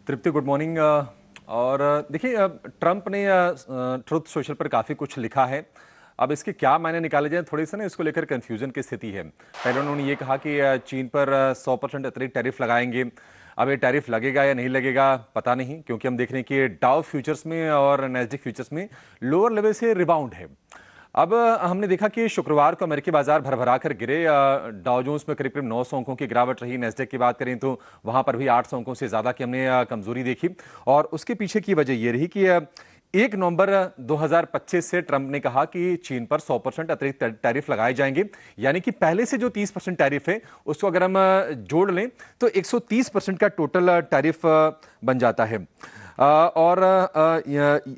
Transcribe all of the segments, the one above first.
तृप्ति, good morning. और देखिए, Trump ने ट्रुथ सोशल पर काफ़ी कुछ लिखा है। अब इसके क्या मायने निकाले जाए, थोड़ी सी ना इसको लेकर कंफ्यूजन की स्थिति है। पहले उन्होंने ये कहा कि चीन पर 100% अतिरिक्त टैरिफ लगाएंगे। अब ये टैरिफ लगेगा या नहीं लगेगा पता नहीं, क्योंकि हम देख रहे हैं कि डाउ फ्यूचर्स में और नैस्डैक फ्यूचर्स में लोअर लेवल से रिबाउंड है। अब हमने देखा कि शुक्रवार को अमेरिकी बाजार भरभरा कर गिरे। डाउ जोन्स में करीब करीब 900 अंकों की गिरावट रही। नैस्डैक की बात करें तो वहां पर भी 800 अंकों से ज्यादा की हमने कमजोरी देखी। और उसके पीछे की वजह यह रही कि 1 नवंबर 2025 से ट्रंप ने कहा कि चीन पर 100% अतिरिक्त टैरिफ लगाए जाएंगे। यानी कि पहले से जो 30% टैरिफ है उसको अगर हम जोड़ लें तो 130% का टोटल टैरिफ बन जाता है। और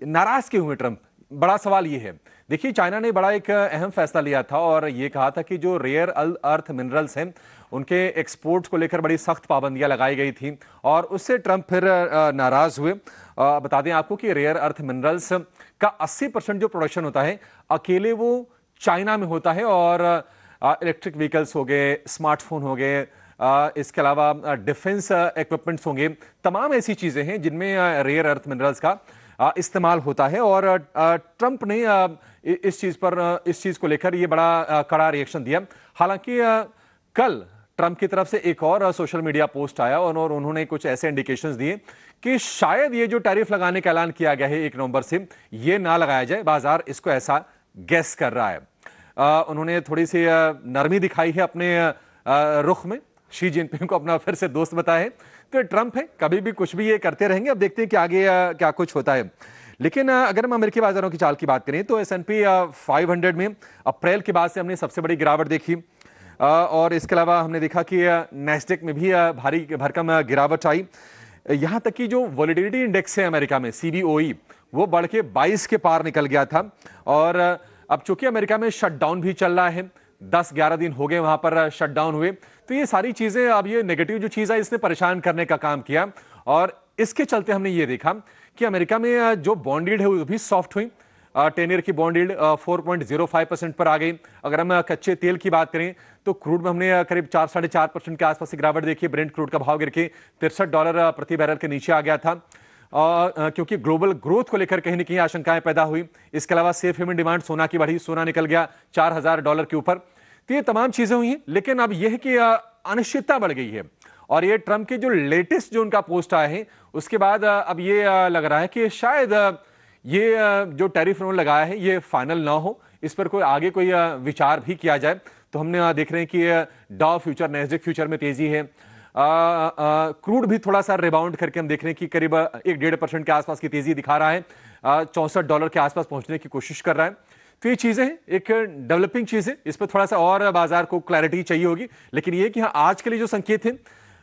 नाराज क्यों हुए ट्रंप, बड़ा सवाल यह है। देखिए, चाइना ने बड़ा एक अहम फैसला लिया था और यह कहा था कि जो रेयर अर्थ मिनरल्स हैं उनके एक्सपोर्ट्स को लेकर बड़ी सख्त पाबंदियां लगाई गई थी और उससे ट्रंप फिर नाराज हुए। बता दें आपको कि रेयर अर्थ मिनरल्स का 80% जो प्रोडक्शन होता है अकेले वो चाइना में होता है। और इलेक्ट्रिक व्हीकल्स हो गए, स्मार्टफोन हो गए, इसके अलावा डिफेंस इक्विपमेंट्स होंगे, तमाम ऐसी चीजें हैं जिनमें रेयर अर्थ मिनरल्स का इस्तेमाल होता है। और ट्रंप ने इस चीज को लेकर ये बड़ा कड़ा रिएक्शन दिया। हालांकि कल ट्रंप की तरफ से एक और सोशल मीडिया पोस्ट आया और उन्होंने कुछ ऐसे इंडिकेशंस दिए कि शायद ये जो टैरिफ लगाने का ऐलान किया गया है 1 नवंबर से, ये ना लगाया जाए। बाजार इसको ऐसा गैस कर रहा है। उन्होंने थोड़ी सी नरमी दिखाई है अपने रुख में। शी जिनपिंग को अपना फिर से दोस्त बताया है। तो ट्रंप है, कभी भी कुछ भी ये करते रहेंगे। अब देखते हैं कि आगे क्या कुछ होता है। लेकिन अगर हम अमेरिकी बाजारों की चाल की बात करें तो S&P 500 में अप्रैल के बाद से हमने सबसे बड़ी गिरावट देखी। और इसके अलावा हमने देखा कि नैस्डैक में भी भारी भरकम गिरावट आई। यहां तक कि जो वोलेटिलिटी इंडेक्स है अमेरिका में, CBOE, वो बढ़ के 22 के पार निकल गया था। और अब चूंकि अमेरिका में शटडाउन भी चल रहा है, 10-11 दिन हो गए वहां पर शटडाउन हुए, तो ये सारी चीजें, अब ये नेगेटिव जो चीज है इसने परेशान करने का काम किया। और इसके चलते हमने ये देखा कि अमेरिका में जो बॉन्ड यील्ड है वो भी सॉफ्ट हुई। 10 ईयर की बॉन्ड यील्ड 4.05% पर आ गई। अगर हम कच्चे तेल की बात करें तो क्रूड में हमने करीब 4-4.5% के आसपास गिरावट देखी। ब्रेंट क्रूड का भाव गिर के $63 प्रति बैरल के नीचे आ गया था। क्योंकि ग्लोबल ग्रोथ को लेकर कहीं ना कहीं आशंकाएं पैदा हुई। इसके अलावा सेफ हेवन डिमांड सोना की बढ़ी, सोना निकल गया $4000 के ऊपर। तो ये तमाम चीजें हुई हैं। लेकिन अब यह है कि अनिश्चितता बढ़ गई है। और ये ट्रंप के जो लेटेस्ट जो उनका पोस्ट आए हैं उसके बाद अब ये लग रहा है कि शायद ये जो टैरिफ उन्होंने लगाया है ये फाइनल ना हो, इस पर कोई आगे कोई विचार भी किया जाए। तो हमने देख रहे हैं कि डाउ फ्यूचर, नैस्डैक फ्यूचर में तेजी है। क्रूड भी थोड़ा सा रिबाउंड करके हम देख रहे हैं कि करीब 1-1.5% के आसपास की तेजी दिखा रहा है। $64 के आसपास पहुंचने की कोशिश कर रहा है। तो ये चीजें एक डेवलपिंग चीज है, इस पर थोड़ा सा और बाजार को क्लैरिटी चाहिए होगी। लेकिन ये कि हाँ, आज के लिए जो संकेत है,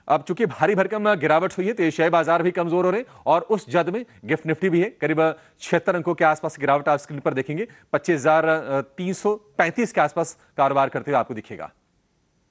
अब चूंकि भारी भरकम गिरावट हुई है तो एशियाई बाजार भी कमजोर हो रहे हैं। और उस जद में गिफ्ट निफ्टी भी है, करीब 76 अंकों के आसपास गिरावट आप स्क्रीन पर देखेंगे। 25,335 के आसपास कारोबार करते हुए आपको दिखेगा।